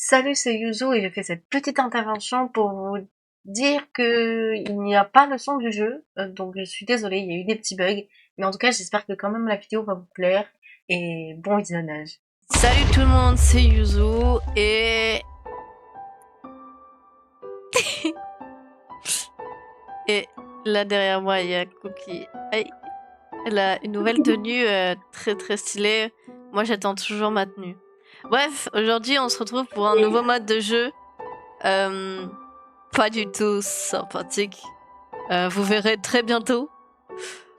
Salut, c'est Yuzo et je fais cette petite intervention pour vous dire que il n'y a pas le son du jeu, donc je suis désolée, il y a eu des petits bugs, mais en tout cas j'espère que quand même la vidéo va vous plaire et bon visionnage. Salut tout le monde, c'est Yuzu et... et là derrière moi il y a Cookie. Hey. Elle a une nouvelle tenue très très stylée. Moi j'attends toujours ma tenue. Bref, aujourd'hui on se retrouve pour un nouveau mode de jeu. Pas du tout sympathique. Vous verrez très bientôt.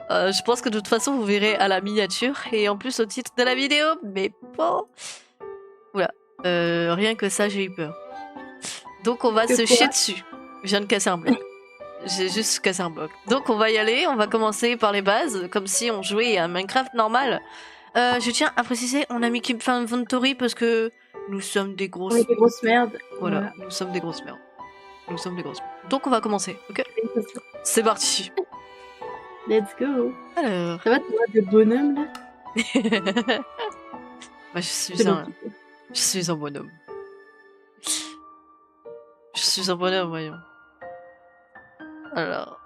Je pense que de toute façon vous verrez à la miniature et en plus au titre de la vidéo, mais bon... Oula, rien que ça j'ai eu peur. Donc on va se chier dessus. Je viens de casser un bloc. J'ai juste cassé un bloc. Donc on va y aller, on va commencer par les bases, comme si on jouait à Minecraft normal. Je tiens à préciser, on a mis Keep Inventory parce que nous sommes des grosses... On est des grosses merdes. Voilà, nous sommes des grosses merdes. Nous sommes des grosses merdes. Donc on va commencer, ok? C'est parti. Let's go. Alors... Ça va, tu vois, de bonhomme là? Bah, je suis un bonhomme. Je suis un bonhomme, voyons. Alors...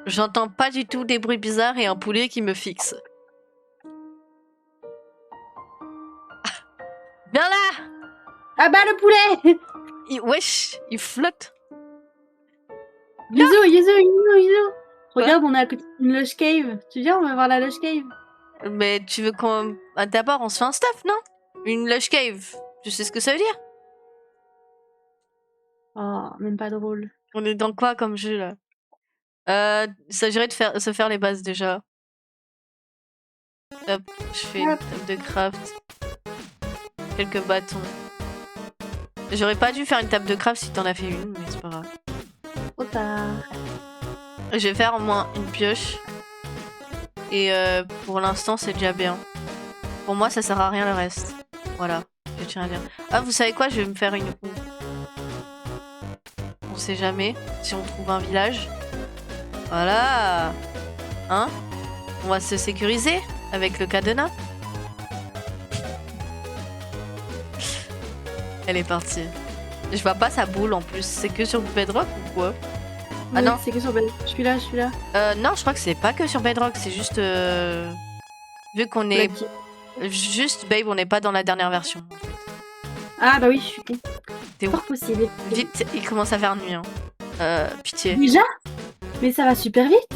J'entends pas du tout des bruits bizarres et un poulet qui me fixe. Viens là! Ah bah le poulet! Wesh, il flotte. Yuzu. Regarde, on est à côté d'une lush cave. Tu viens, on va voir la lush cave. Mais tu veux qu'on... D'abord, on se fait un stuff, non? Une lush cave. Tu sais ce que ça veut dire? Oh, même pas drôle. On est dans quoi comme jeu, là? Il s'agirait de se faire les bases, déjà. Hop, je fais une table de craft. Quelques bâtons. J'aurais pas dû faire une table de craft si t'en as fait une, mais c'est pas grave. Trop tard. Je vais faire au moins une pioche. Et pour l'instant, c'est déjà bien. Pour moi, ça sert à rien le reste. Voilà, je tiens à dire. Ah, vous savez quoi? Je vais me faire une houe. On sait jamais si on trouve un village. Voilà. Hein? On va se sécuriser avec le cadenas. Elle est partie. Je vois pas sa boule en plus. C'est que sur Bedrock ou quoi? Ah non, c'est que sur Bedrock. Je suis là. Non, je crois que c'est pas que sur Bedrock. C'est juste... Vu qu'on est... Juste, babe, on n'est pas dans la dernière version. Ah bah oui, je suis con. T'es où? Fort possible. Vite, il commence à faire nuit. Hein. Pitié. Déjà? Mais ça va super vite.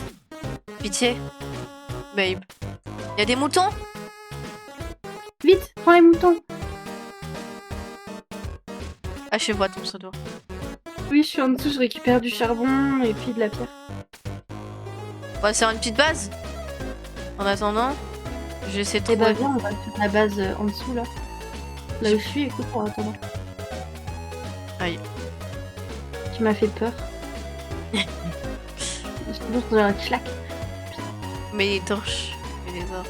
Pitié. Babe. Y a des moutons? Vite, prends les moutons. Ah, je vois ton pseudo. Oui, je suis en dessous, je récupère du charbon et puis de la pierre. On va faire une petite base. En attendant, j'essaie de trouver... bah viens, on va faire la base en dessous là. Là où je suis, écoute, en attendant. Aïe. Tu m'as fait peur. Je pense qu'on a un claque. Mets des torches. Mets des torches.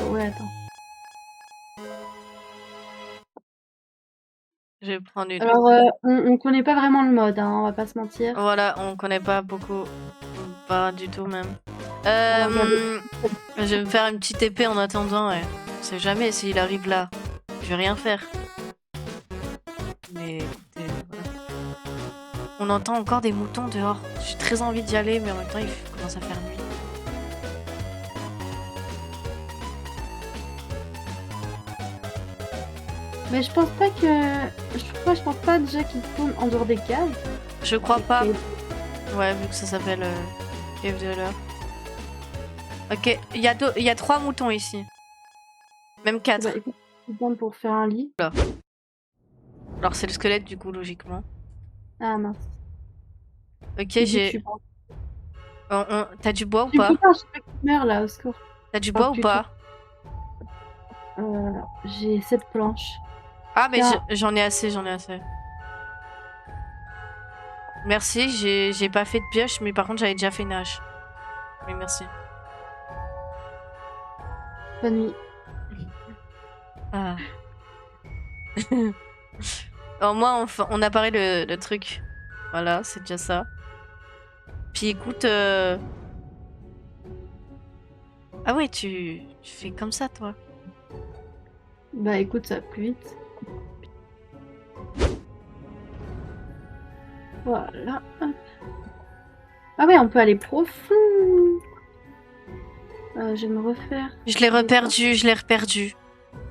Ouais, attends. Je vais prendre une... Alors, on connaît pas vraiment le mode, hein, on va pas se mentir. Voilà, on connaît pas beaucoup. Pas du tout même. Je vais me faire une petite épée en attendant, ouais. On sait jamais s'il arrive là. Je vais rien faire. Mais écoutez, voilà. On entend encore des moutons dehors. J'ai très envie d'y aller, mais en même temps, il commence à faire nuit. Mais je pense pas que... Je pense pas déjà qu'ils tournent en dehors des caves. Je crois pas. Ouais, vu que ça s'appelle Cave de l'heure. Ok, il y a 3 moutons ici. Même 4. Bah, écoute, c'est bon pour faire un lit. Là. Alors c'est le squelette du coup, logiquement. Ah mince. Ok, j'ai... T'as du bois ou pas? Putain, je sais pas qui meurt là, au secours. T'as du bois ou pas? J'ai 7 planches. Ah mais j'en ai assez, Merci, j'ai pas fait de pioche, mais par contre j'avais déjà fait une hache. Mais merci. Bonne nuit. Ah. Au moins on apparaît le truc. Voilà, c'est déjà ça. Puis écoute, Ah ouais, tu fais comme ça, toi. Bah écoute, ça va plus vite. Voilà. Hop. Ah ouais, on peut aller profond. Je vais me refaire. Je l'ai reperdu, je l'ai reperdu.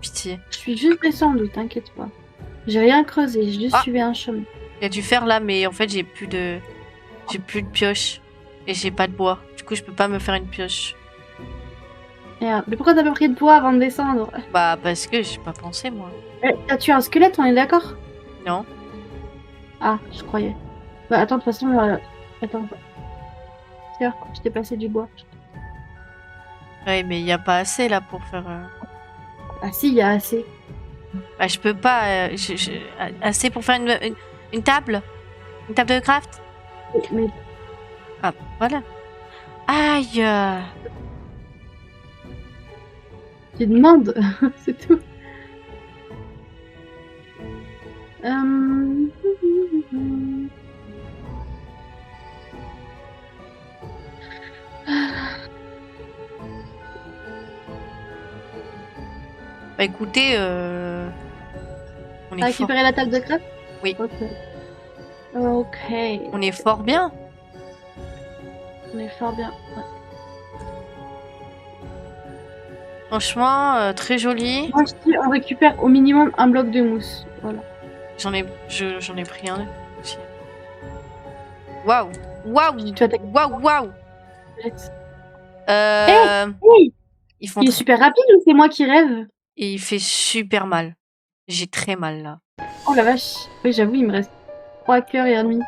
Pitié. Je suis juste descendue, t'inquiète pas. J'ai rien creusé, j'ai juste Ah. suivi un chemin. Il y a du fer là, mais en fait, j'ai plus de pioche. Et j'ai pas de bois. Du coup, je peux pas me faire une pioche. Merde. Mais pourquoi t'as pas pris de bois avant de descendre? Bah, parce que j'ai pas pensé, moi. T'as tué un squelette, on est d'accord? Non. Ah, je croyais. Bah attends, de toute façon, attends. Tiens, je t'ai passé du bois. Ouais, mais il y a pas assez là pour faire. Ah si, il y a assez. Bah, je peux pas. Assez pour faire une table. Une table de craft. Mais Ah, voilà. Aïe. tu demandes, c'est tout. Bah, écoutez, on T'as est fort. récupéré la table de craft? Oui. Ok. Ok. On est fort bien. On est fort bien. Ouais. Franchement, très joli. Moi, je dis, on récupère au minimum un bloc de mousse. Voilà. J'en ai pris un aussi. Waouh. Waouh. Tu attaques. Waouh, waouh. Hey Ils font il est super rapide ou c'est moi qui rêve? Et il fait super mal. J'ai très mal là. Oh la vache. Oui, j'avoue, il me reste 3 cœurs et un demi.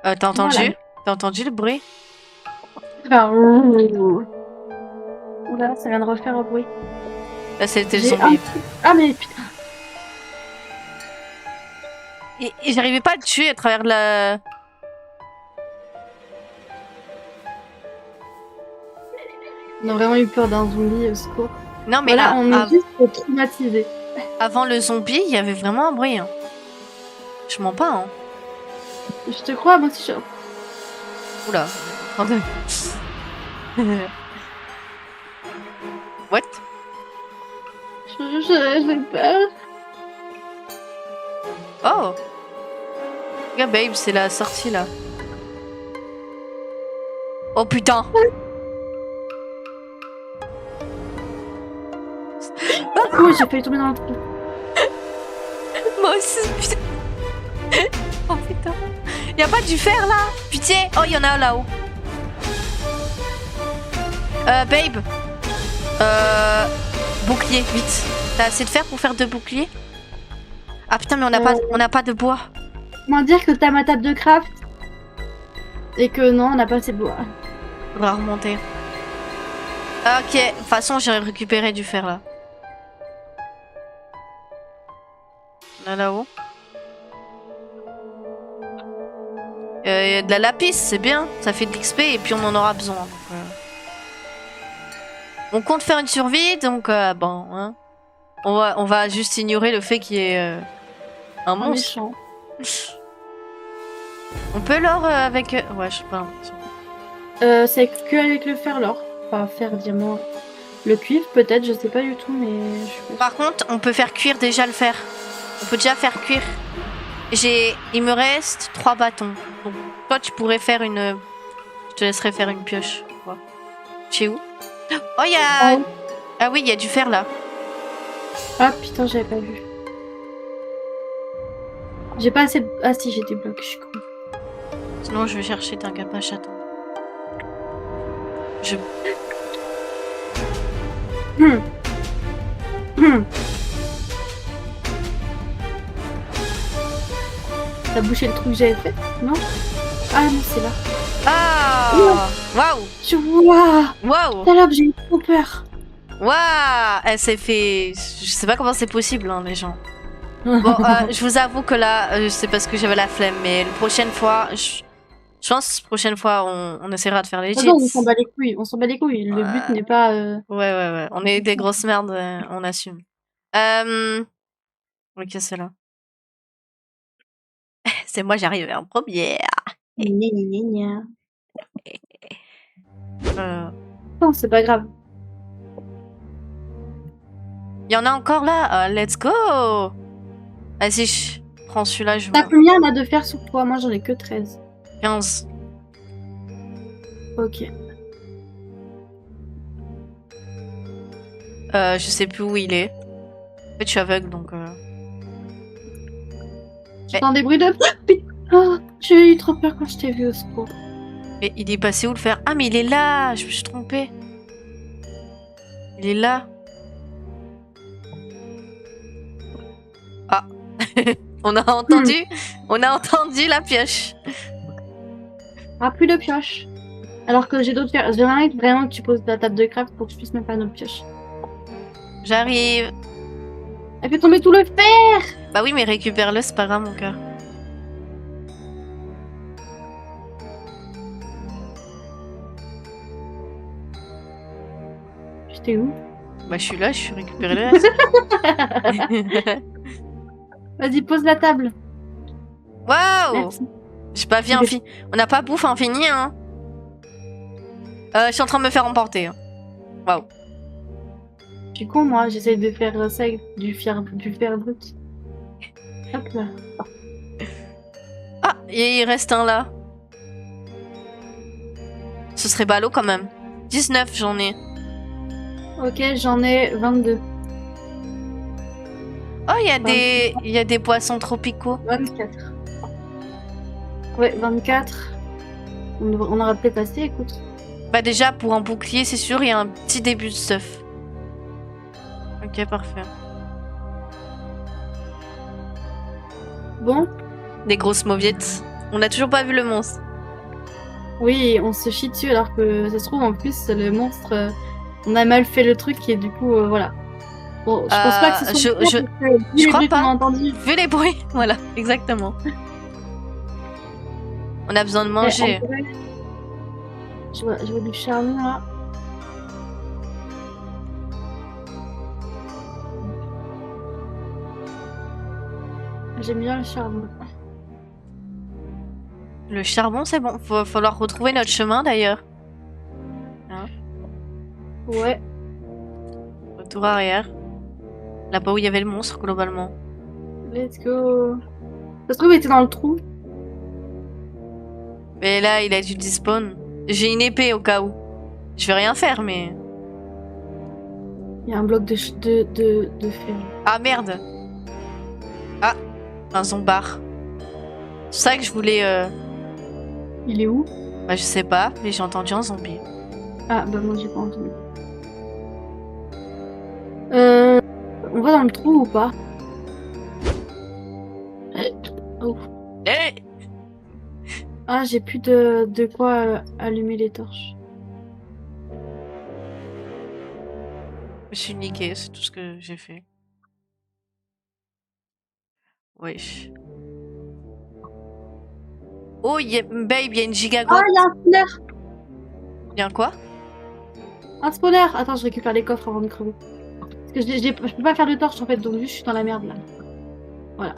T'as entendu? Voilà. T'as entendu le bruit? Enfin, oula, ça vient de refaire un bruit. Là, c'était le J'ai zombie. Ah mais putain. Et j'arrivais pas à le tuer à travers de la... On a vraiment eu peur d'un zombie, au secours. Non, mais Voilà, on est juste traumatisés. avant le zombie, il y avait vraiment un bruit. Hein. Je mens pas, hein. Je te crois, moi aussi. Oula. What? J'ai peur. Oh! Regarde, babe, c'est la sortie là. Oh putain! Oh, j'ai failli tomber dans le trou. Moi aussi, putain! Oh putain! Y'a pas du fer là? Pitié! Oh, y'en a un là-haut. Babe! Bouclier, vite. T'as assez de fer pour faire 2 boucliers? Ah putain, mais on n'a pas de bois. Comment dire que t'as ma table de craft et que non, on n'a pas assez de bois. Faudra remonter. Ok, de toute façon, j'ai récupéré du fer là. Là-haut. Y a de la lapis, c'est bien. Ça fait de l'XP et puis on en aura besoin. Donc, on compte faire une survie, donc bon, hein. On va juste ignorer le fait qu'il y ait un Un monstre. méchant. On peut l'or avec... Ouais, je sais pas. C'est que avec le fer l'or. Enfin, fer, diamant. Le cuivre, peut-être, je sais pas du tout, mais. Par contre, on peut faire cuire déjà le fer. On peut déjà faire cuire. Il me reste 3 bâtons. Donc, toi, tu pourrais faire une... Je te laisserai faire une pioche. Ouais. Tu es où? Oh, il y a... Oh. Ah oui, il y a du fer là. Ah putain, j'avais pas vu. J'ai pas assez de... Ah si, j'ai des blocs, je suis con. Sinon, je vais chercher d'un capache, attends. Je... T'as bouché le trou que j'avais fait? Non? Ah non, c'est là. Ah! Waouh! Tu vois! Waouh! Salope, j'ai eu trop peur. Waouh! Elle s'est fait... Je sais pas comment c'est possible, hein, les gens. Bon, je vous avoue que là, c'est parce que j'avais la flemme, mais la prochaine fois... Je pense que la prochaine fois, on essaiera de faire les Non, on cheats. s'en bat les couilles, on s'en bat les couilles. Le but n'est pas... Ouais. On est des grosses merdes, on assume. Ok, c'est là. C'est moi, j'arrive en première. Non, c'est pas grave. Il y en a encore là. Let's go. Vas-y, je prends celui-là. Je T'as me... combien là de fer sur toi? Moi j'en ai que 13. 15. Ok. Je sais plus où il est. En fait, je suis aveugle donc. J'entends des bruits de. Ah, j'ai eu trop peur quand je t'ai vu au secours. Mais il est passé où le fer? Ah, mais il est là. Je me suis trompée. Il est là. Ah. On a entendu. On a entendu la pioche. Ah, plus de pioche. Alors que j'ai d'autres fers. J'aimerais vraiment que tu poses ta table de craft pour que je puisse me faire une autre pioche. J'arrive. Elle fait tomber tout le fer. Bah oui, mais récupère-le, c'est pas grave, mon cœur. J'étais où? Bah, je suis là, je suis récupéré le reste. Vas-y, pose la table. Waouh! Merci. J'ai pas bien fini. On n'a pas bouffe infini, hein. Je suis en train de me faire emporter. Hein. Waouh. Je suis con, moi. J'essaie de faire ça avec du fer brut. Hop là. Ah, il reste un là. Ce serait ballot quand même. 19, j'en ai. Ok, j'en ai 22. Oh, il y a des poissons tropicaux. 24. Ouais, 24. On aura peut-être assez, écoute. Bah déjà, pour un bouclier, c'est sûr, il y a un petit début de stuff. Ok, parfait. Bon. Des grosses mauviettes. On n'a toujours pas vu le monstre. Oui, on se chie dessus alors que ça se trouve en plus le monstre, on a mal fait le truc et du coup voilà. Bon, je pense pas que ce soit je crois pas. Entendu. Vu les bruits, voilà, exactement. On a besoin de manger. Je vois du charbon là. J'aime bien le charbon. Le charbon, c'est bon. Va falloir retrouver notre chemin d'ailleurs. Hein? Ouais. Retour arrière. Là-bas où il y avait le monstre, globalement. Let's go. Ça se trouve, il était dans le trou. Mais là, il a dû despawn. J'ai une épée au cas où. Je vais rien faire, mais... Il y a un bloc de fer. Ah, merde. Ah, un zombard. C'est ça que je voulais... Il est où? Bah, je sais pas, mais j'ai entendu un zombie. Ah, bah moi j'ai pas entendu. On va dans le trou ou pas? Oh. Eh! Ah, j'ai plus de quoi allumer les torches. Je me suis niqué, c'est tout ce que j'ai fait. Wesh. Oh, babe, il y a une giga Ah, il y a un spawner! Il y a un quoi? Un spawner! Attends, je récupère les coffres avant de crever. Parce que je peux pas faire de torche en fait, donc juste je suis dans la merde là. Voilà.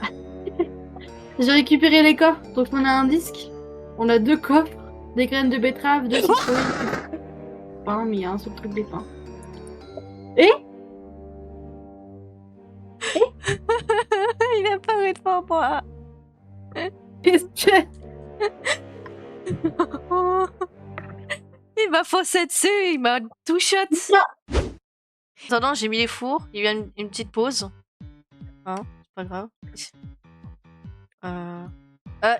J'ai récupéré les coffres, donc on a un disque. On a 2 coffres, des graines de betterave, 2 citrouilles. Pain, mais il y a un seul truc des pains. Et Il a pas devant moi. qu'est-ce que... Il m'a foncé dessus, il m'a tout shot. Attends, j'ai mis les fours, il y a eu une petite pause. Hein, c'est pas grave.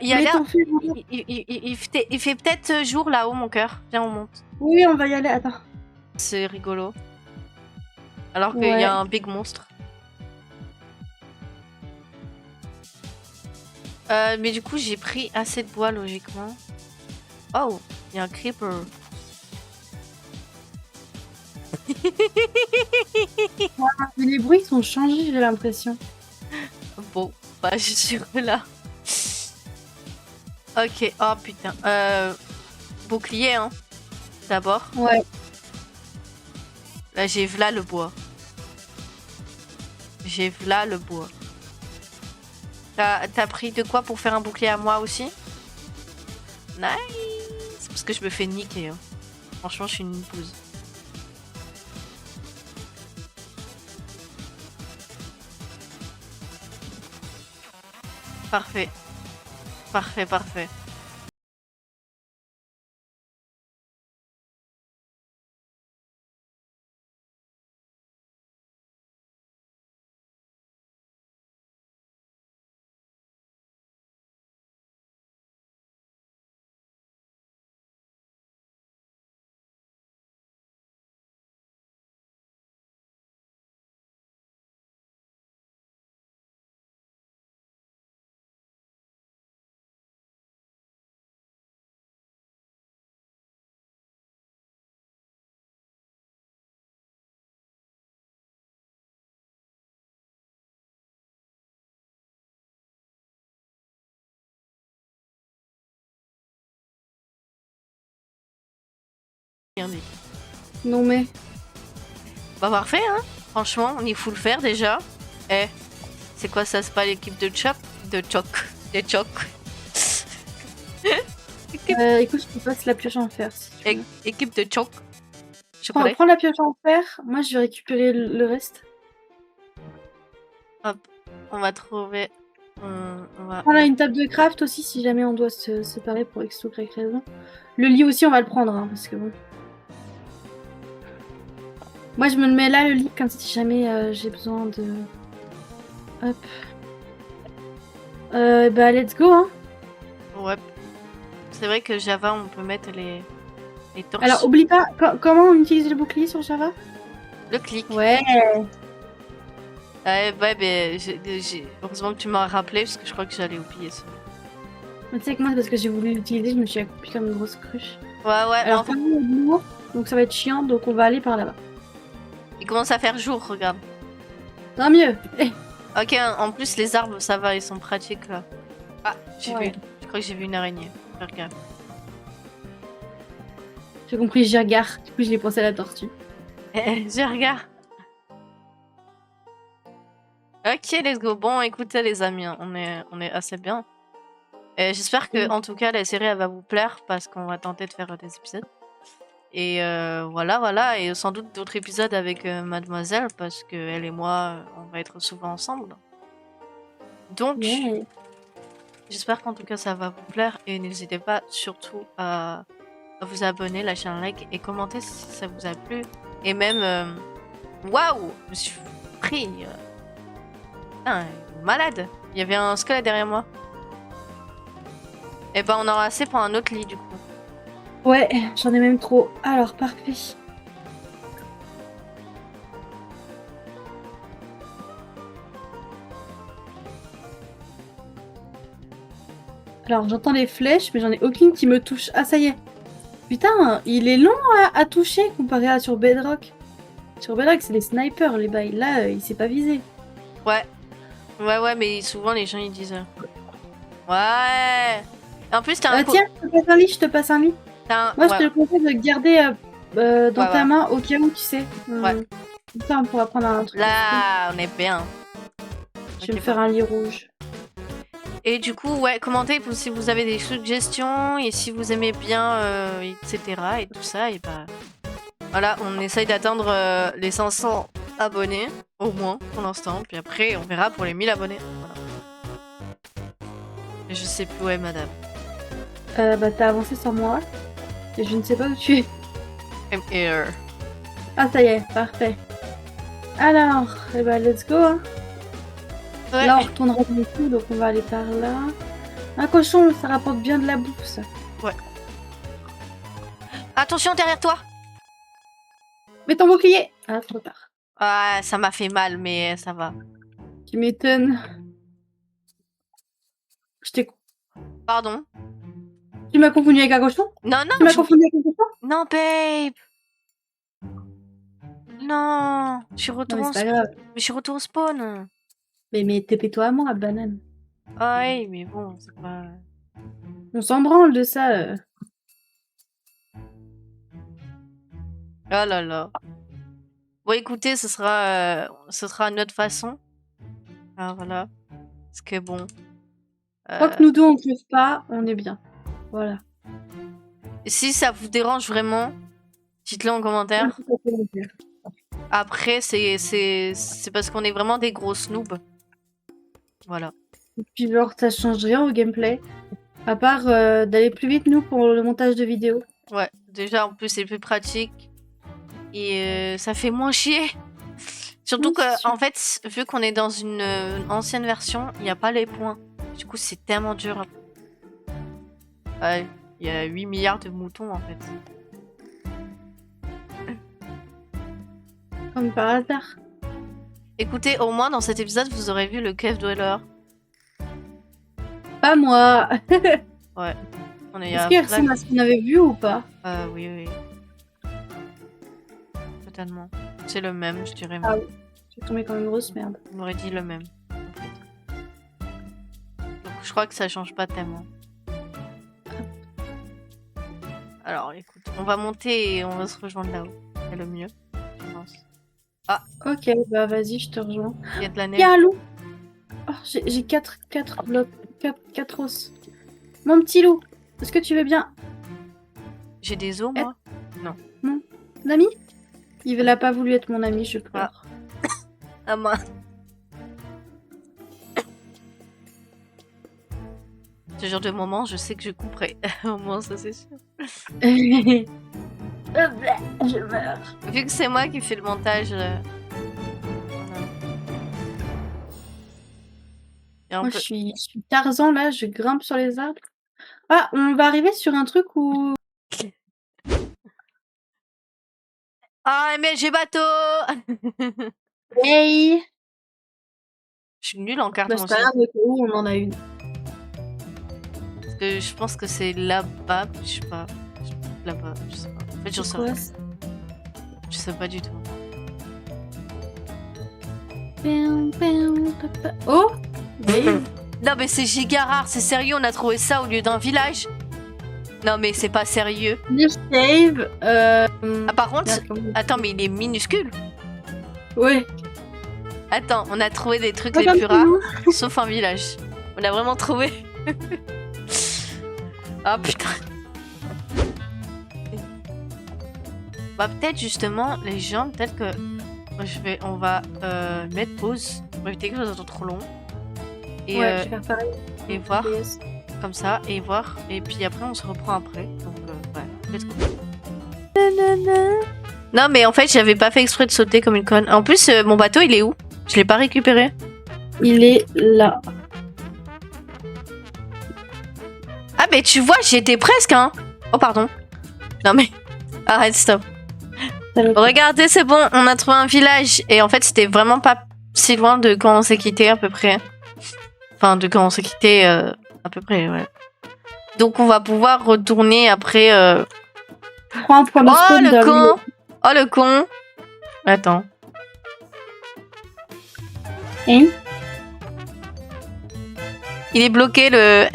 Il y a l'air... Il fait peut-être jour là-haut, mon cœur. Viens, on monte. Oui, on va y aller, attends. C'est rigolo. Alors qu'il Ouais. y a un big monstre. Mais du coup, j'ai pris assez de bois, logiquement. Oh, il y a un creeper. Mais les bruits sont changés, j'ai l'impression. Bon, bah, je suis là. Ok, oh putain. Bouclier, hein. D'abord. Ouais. Là, j'ai v'là le bois. J'ai v'là le bois. T'as pris de quoi pour faire un bouclier à moi aussi? Nice! Parce que je me fais niquer. Hein. Franchement, je suis une bouse. Parfait. Parfait, parfait. Rien dit. Non mais. Bah parfait, hein. Franchement, il faut le faire déjà. Eh, c'est quoi ça? C'est pas l'équipe de Chop? De Choc. De Choc. Écoute, je te passe la pioche en fer. Si tu veux. Équipe de Choc. Prends la pioche en fer. Moi, je vais récupérer le reste. Hop, on va trouver. On va. Prends là une table de craft aussi si jamais on doit se séparer pour X ou Y raison. Le lit aussi, on va le prendre, hein, parce que bon. Moi, je me le mets là, le lit, comme si jamais j'ai besoin de. Hop. Bah, let's go, hein. Ouais. C'est vrai que Java, on peut mettre les torches. Alors, oublie pas, comment on utilise le bouclier sur Java? Le clic. Ouais. Ouais, mais heureusement que tu m'as rappelé parce que je crois que j'allais oublier ça. Mais tu sais que moi, parce que j'ai voulu l'utiliser, je me suis accroupie comme une grosse cruche. Ouais. Alors, par contre, il y a de l'eau, donc ça va être chiant, donc on va aller par là-bas. Il commence à faire jour, regarde. Tant mieux. Ok, en plus les arbres, ça va, ils sont pratiques là. Ah, j'ai Ouais. vu. Je crois que j'ai vu une araignée. Regarde. J'ai compris, j'y regarde. Du coup, je l'ai pensé à la tortue. Je regarde. Ok, let's go. Bon, écoutez les amis, hein, on est assez bien. J'espère que, en tout cas, la série elle va vous plaire parce qu'on va tenter de faire des épisodes. Et voilà. Et sans doute d'autres épisodes avec Mademoiselle parce que elle et moi, on va être souvent ensemble. Donc, Yeah. j'espère qu'en tout cas ça va vous plaire et n'hésitez pas surtout à vous abonner, lâcher un like et commenter si ça vous a plu. Et même, waouh, je me suis pris. Putain, malade. Il y avait un squelette derrière moi. Et ben on aura assez pour un autre lit du coup. Ouais, j'en ai même trop. Alors, parfait. Alors, j'entends les flèches, mais j'en ai aucune qui me touche. Ah, ça y est. Putain, il est long à toucher comparé à sur Bedrock. Sur Bedrock, c'est les snipers, les bails. Là, il s'est pas visé. Ouais, mais souvent les gens ils disent. Ouais. Et en plus t'as un. Tiens, je te passe un lit, je te passe un lit. Moi, Ouais. je te conseille de le garder dans Ouais, ta main au cas où, tu sais. Ouais. Comme ça, on pourra prendre un truc. Là, on est bien. Je vais me faire un lit rouge. Et du coup, ouais, commentez si vous avez des suggestions et si vous aimez bien, etc. et tout ça. Et bah, voilà, on essaye d'atteindre les 500 abonnés, au moins, pour l'instant. Puis après, on verra pour les 1000 abonnés. Voilà. Et je sais plus où est madame. Bah, t'as avancé sans moi. Et je ne sais pas où tu es. I'm here. Ah, ça y est, parfait. Alors, bah, let's go, hein. Ouais. Là, on retournera dans le coup, donc on va aller par là. Un cochon, ça rapporte bien de la bouffe, ça. Ouais. Attention derrière toi. Mets ton bouclier. Ah, trop tard. Ah, ça m'a fait mal, mais ça va. Tu m'étonnes. Je t'ai... Pardon. Tu m'as confondu avec un cochon? Non, Tu m'as confondu avec un cochon? Non, babe. Non, je suis Non, retour mais c'est pas grave. mais je suis retour au spawn. Mais TP-toi à moi, banane. Ah oui, mais bon, c'est pas. On s'en branle de ça. Oh là là. Bon, écoutez, ce sera une autre façon. Ah, voilà. Parce que bon. Tant que nous deux on ne crève pas, on est bien. Voilà. Si ça vous dérange vraiment, dites-le en commentaire. Après, c'est parce qu'on est vraiment des grosses noobs. Voilà. Et puis genre, ça change rien au gameplay. À part d'aller plus vite, nous, pour le montage de vidéos. Ouais, déjà en plus c'est plus pratique et ça fait moins chier. Surtout Oui, c'est que sûr. en fait, vu qu'on est dans une ancienne version, il n'y a pas les points. Du coup, c'est tellement dur. Ouais, il y a 8 milliards de moutons en fait. Comme par hasard. Écoutez, au moins dans cet épisode, vous aurez vu le Cave Dweller. Pas moi. Ouais. On est Est-ce qu'il ressemble à ce qu'on avait vu ou pas? Oui, oui. Totalement. C'est le même, je dirais. Ah oui. J'ai tombé comme une grosse merde. On aurait dit le même. En fait. Donc je crois que ça change pas tellement. Alors écoute, on va monter et on va se rejoindre là-haut. C'est le mieux, je pense. Ok, bah vas-y, je te rejoins. Il y a de la Il neige. y a un loup. Oh, j'ai 4 blocs, 4 os. Mon petit loup, est-ce que tu veux bien? J'ai des os, moi. Mon ami? Il n'a pas voulu être mon ami, je pleure. Ah moi. Ce genre de moment, je sais que je couperai. Au moins, ça c'est sûr. Je meurs. Vu que c'est moi qui fais le montage. Voilà. Et on Moi, peut- je suis Tarzan là, je grimpe sur les arbres. Ah, on va arriver sur un truc où. Ah, mais j'ai bateau. Hey! Je suis nulle en carte, Bah, moi c'est aussi. pas grave, au cas où on en a une. Parce que je pense que c'est là-bas, je sais pas. Là-bas, je sais pas. En fait, j'en sais Quoi, rien. ça? Je sais pas du tout. Oh! Dave! Non, mais c'est giga rare, c'est sérieux, on a trouvé ça au lieu d'un village. Non, mais c'est pas sérieux. Dave! Ah, par contre, Merde, comment- attends, mais il est minuscule. Ouais. Attends, on a trouvé des trucs Pas les comme plus rares, nous. sauf un village. On a vraiment trouvé. Ah putain. Bah peut-être justement les gens, peut-être que on va mettre pause pour éviter que ça soit trop long et, Ouais, je vais faire pareil. et voir PS. comme ça et voir et puis après on se reprend après. Donc ouais, let's go. Non mais en fait j'avais pas fait exprès de sauter comme une conne. En plus mon bateau il est où? Je l'ai pas récupéré. Il est là. Ah mais tu vois j'y étais presque hein. Oh pardon. Non mais arrête stop. Regardez, c'est bon, on a trouvé un village. Et en fait, c'était vraiment pas si loin de quand on s'est quitté, à peu près. Enfin, de quand on s'est quitté, à peu près, ouais. Donc, on va pouvoir retourner après. Prends un point de Oh, spawn le dans con! Oh, le con! Attends. Hein? Il est bloqué, le...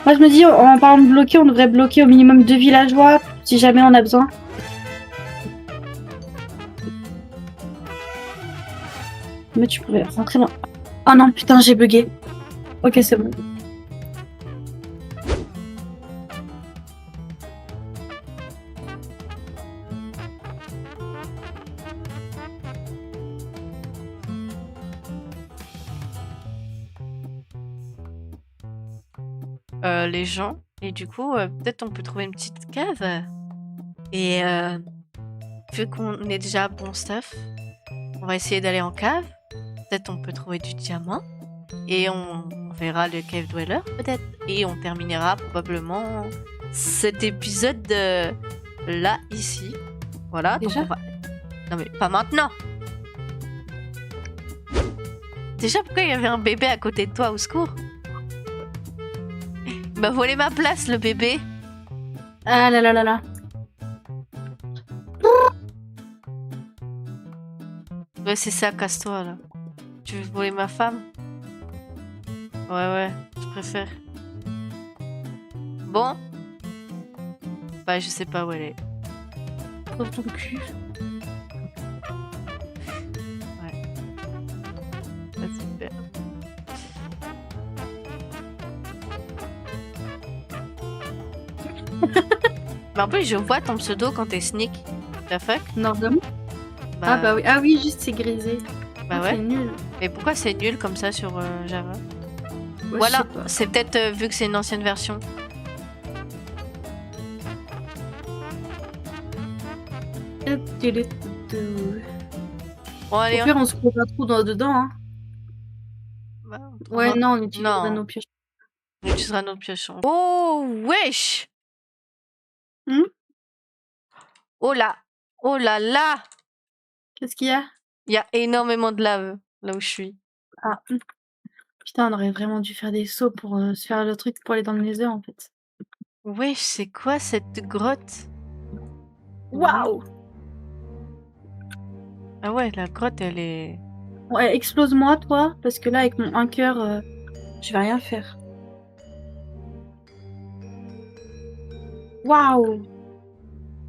Moi, je me dis, en parlant de bloquer, on devrait bloquer au minimum 2 villageois, si jamais on a besoin. Mais tu pourrais rentrer dans... Oh non, putain, j'ai bugué. Ok, c'est bon. les gens. Et du coup, peut-être on peut trouver une petite cave. Et vu qu'on est déjà à bon stuff, on va essayer d'aller en cave. Peut-être on peut trouver du diamant. Et on verra le Cave Dweller, peut-être. Et on terminera probablement cet épisode là, ici. Voilà. Déjà donc on va... Non mais pas maintenant. Déjà, pourquoi il y avait un bébé à côté de toi, au secours? Il m'a volé ma place, le bébé. Ah là là là là. Ouais, c'est ça, casse-toi, là. Tu veux voler ma femme? Ouais, je préfère. Bon. Bah, je sais pas où elle est. Dans ton cul. Ah, super. Mais en plus, je vois ton pseudo quand t'es sneak. The fuck? Nordum. Ah bah oui, juste c'est grisé. Bah C'est ouais. nul. Mais pourquoi c'est nul comme ça sur Java? Ouais, Voilà, je sais pas. c'est peut-être vu que c'est une ancienne version. Bon, Au allez, pire, on se trouve pas trop dedans. Hein. Ouais, non, on utilisera nos pioches. On utilisera notre piochon. Oh, wesh! Oh là! Oh là là! Qu'est-ce qu'il y a? Il y a énormément de lave là où je suis. Ah. Putain, on aurait vraiment dû faire des sauts pour se faire le truc pour aller dans le nether en fait. Wesh, c'est quoi cette grotte? Waouh! Ah ouais, la grotte, elle est... Ouais, explose-moi, toi, parce que là, avec mon 1 cœur, je vais rien faire. Waouh!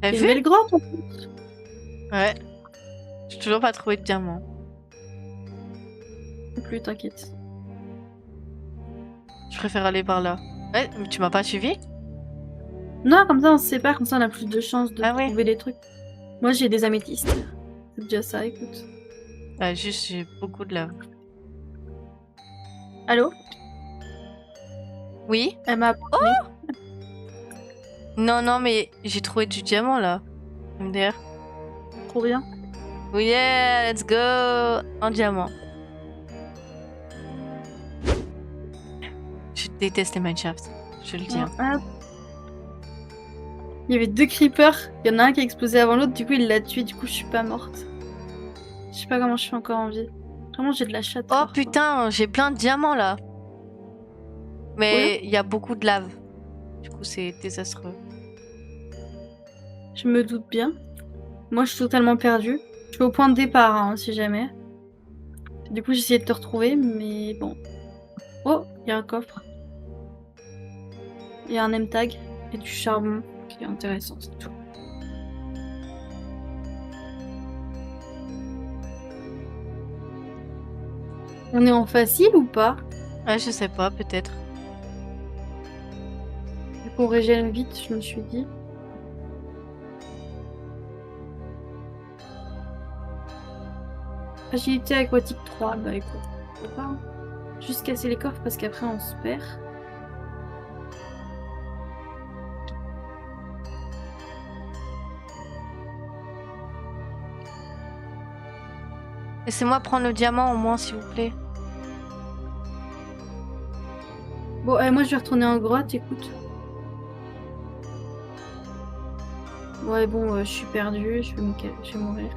T'as C'est une vu? belle grotte en plus. Ouais. J'ai toujours pas trouvé de diamant. Non plus, t'inquiète. Je préfère aller par là. Ouais, mais tu m'as pas suivi? Non, comme ça, on se sépare, comme ça, on a plus de chances de Ah ouais. trouver des trucs. Moi, j'ai des améthystes. C'est déjà ça, écoute. Ah, juste, j'ai beaucoup de lave. Allô? Oui? Elle m'a appelé. Non, non, mais j'ai trouvé du diamant là. MDR. Trop bien. Oh yeah, let's go! Un diamant. Je déteste les mineshafts, je le dis. Hein. Ah. Il y avait 2 creepers. Il y en a un qui a explosé avant l'autre, du coup, il l'a tué, du coup, je suis pas morte. Je sais pas comment je suis encore en vie. Vraiment, j'ai de la chatte. Oh putain, j'ai plein de diamants là. Mais il y a beaucoup de lave. Du coup, c'est désastreux. Je me doute bien. Moi, je suis totalement perdue. Je suis au point de départ, hein, si jamais. Du coup, j'essayais de te retrouver, mais bon. Oh, il y a un coffre. Il y a un M-tag et du charbon qui est intéressant, c'est tout. On est en facile ou pas? Ouais, je sais pas, peut-être. Vu qu'on régène vite, je me suis dit. Agilité aquatique 3, bah écoute, on peut pas. Hein. Juste casser les coffres parce qu'après on se perd. Laissez-moi prendre le diamant au moins, s'il vous plaît. Bon, moi je vais retourner en grotte, écoute. Ouais, bon, je suis perdue, je vais mourir.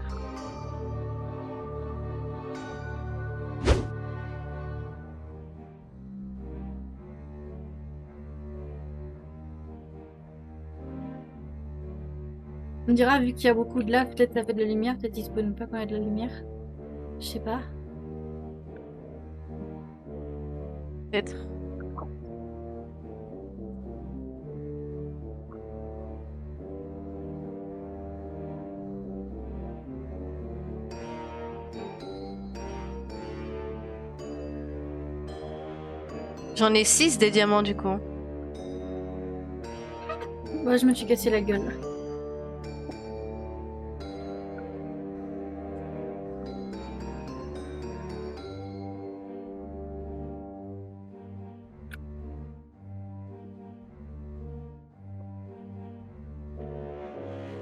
On dira, vu qu'il y a beaucoup de lave, peut-être ça fait de la lumière, peut-être il spawn pas quand il y a de la lumière. Je sais pas. Peut-être. J'en ai 6 des diamants du coup. Moi, je me suis cassé la gueule.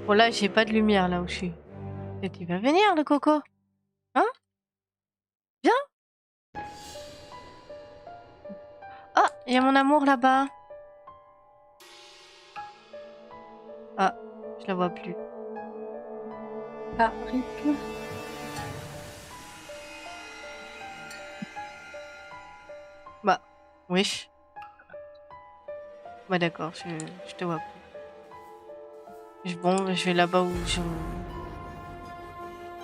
Bon là, j'ai pas de lumière là où je suis. Peut-être il va venir le coco. Hein? Viens. Ah, il y a mon amour là-bas. Ah, je la vois plus. Ah, rip. Bah, wesh. Bah d'accord, je te vois plus. Bon, je vais là-bas où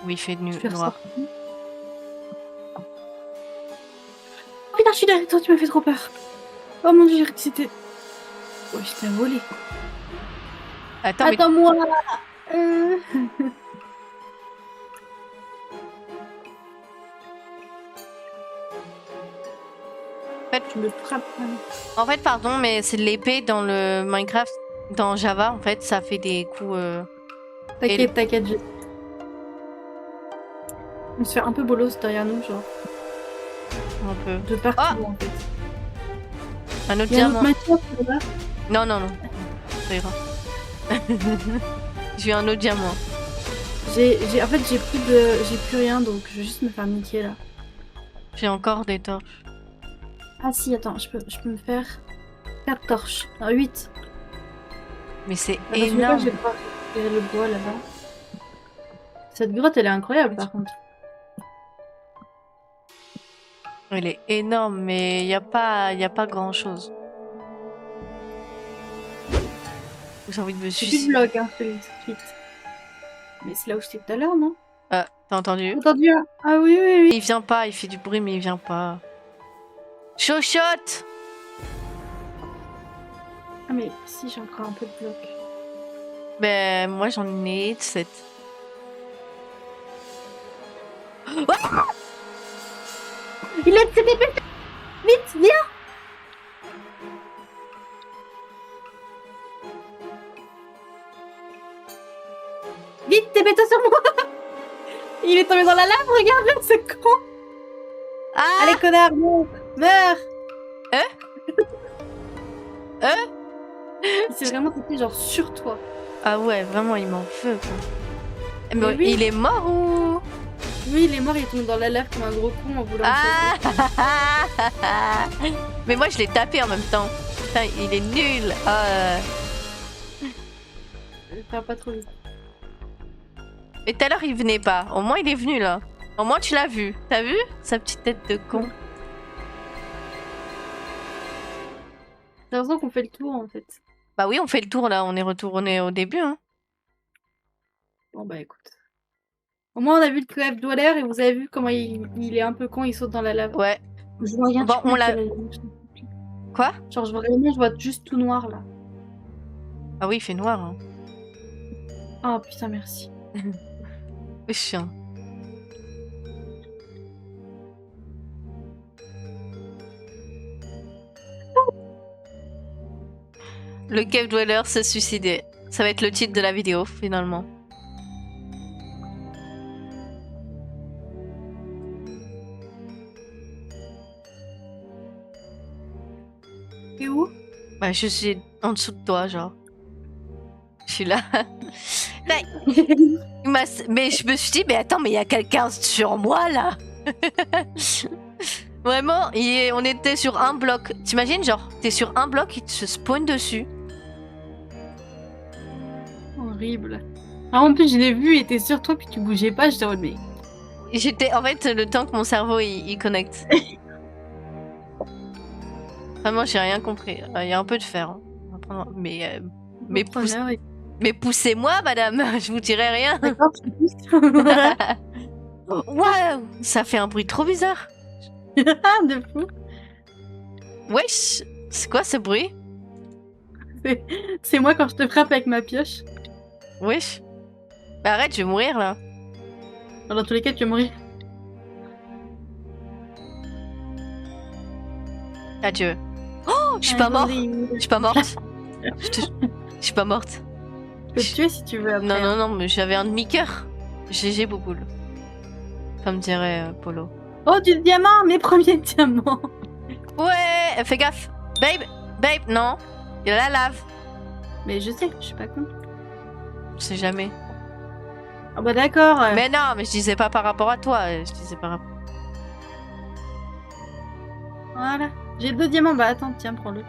il fait noir. Oh putain, je suis derrière toi, tu m'as fait trop peur. Oh mon dieu, j'ai cru que c'était... Oh, je t'ai volé. Attends-moi. En fait, tu me frappes. En fait, pardon, mais c'est de l'épée dans le Minecraft, dans Java, en fait, ça fait des coups... T'inquiète, t'inquiète. On se fait un peu bolos derrière nous, genre. Un peu. De partout, Oh en fait. Un autre Il y a un autre diamant. matière, là. Non, non, non. Ça ira. J'ai eu un autre diamant. En fait, j'ai plus rien, donc je vais juste me faire niquer, là. J'ai encore des torches. Ah si, attends, je peux me faire 4 torches. Non, 8. Mais c'est Je énorme. vais pouvoir récupérer le bois, là-bas. Cette grotte, elle est incroyable, par contre. Elle est énorme, mais il y a pas grand chose. J'ai envie de me J'ai plus de suicider. blocs, hein, je te le dis tout de suite. Mais c'est là où j'étais tout à l'heure, non? T'as entendu? Entendu, hein? Ah oui, oui, oui. Il vient pas, il fait du bruit, mais il vient pas. Chochotte! Ah mais si, j'ai encore un peu de blocs. Ben, moi j'en ai 7. Il est vite, viens! Vite, TP-toi sur moi! Il est tombé dans la lave, regarde-le, ce con! Ah! Allez, connard, meurs! Il s'est vraiment tapé genre sur toi. Ah ouais, vraiment, il m'en veut, quoi. Mais oui. il est mort ou... Oui, il est mort, il est tombé dans la lave comme un gros con en voulant me sauver. Ah! Mais moi je l'ai tapé en même temps. Putain, il est nul. Faire pas trop vite. Et tout à l'heure il venait pas. Au moins il est venu là. Au moins tu l'as vu. T'as vu sa petite tête de con. J'ai l'impression qu'on fait le tour en fait. Bah oui, on fait le tour là. On est retourné au début. Hein. Bon bah écoute. Au moins on a vu le cave Dweller et vous avez vu comment il est un peu con, il saute dans la lave. Ouais. Je vois rien. Bon, on l'a. Quoi? Genre je vois juste tout noir là. Ah oui, il fait noir. Hein. Oh putain, merci. C'est chiant. Le cave dweller s'est suicidé. Ça va être le titre de la vidéo finalement. Et où? Bah, je suis en dessous de toi, genre. Je suis là. Mais je me suis dit, mais attends, mais il y a quelqu'un sur moi là. Vraiment, on était sur un bloc. T'imagines, genre, t'es sur un bloc, il te spawn dessus. Horrible. Ah, en plus, je l'ai vu, il était sur toi, puis tu bougeais pas, j'étais en mode, mais. J'étais, en fait, le temps que mon cerveau il connecte. Vraiment, j'ai rien compris. Il y a un peu de fer. Hein. Mais poussez-moi, madame, je vous dirai rien. D'accord, je te pousse. Waouh, ça fait un bruit trop bizarre. De fou. Wesh, c'est quoi ce bruit? C'est moi quand je te frappe avec ma pioche. Wesh. Bah arrête, je vais mourir là. Dans tous les cas, tu vas mourir. Adieu. Oh, je suis pas morte. Je suis pas morte. Je suis pas morte. Je peux te tuer si tu veux après. Non, non, non, mais j'avais un demi-cœur. GG Bouboule. Comme dirait Polo. Oh, du diamant, mes premiers diamants. Ouais, fais gaffe. Babe, non. Il y a la lave. Mais je sais, je suis pas con. Je sais jamais. Ah bah d'accord. Mais non, mais je disais pas par rapport à toi. Je disais par rapport. Voilà. J'ai 2 diamants, bah attends, tiens, prends-le.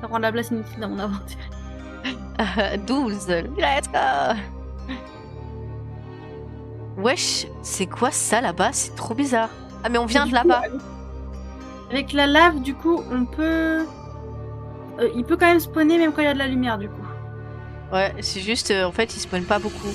Ça prend de la place inutile dans mon aventure. 12. Let's go. Wesh, c'est quoi ça là-bas? C'est trop bizarre. Ah mais on vient de là-bas. Avec la lave, du coup, on peut... il peut quand même spawner même quand il y a de la lumière, du coup. Ouais, c'est juste, en fait, il spawn pas beaucoup.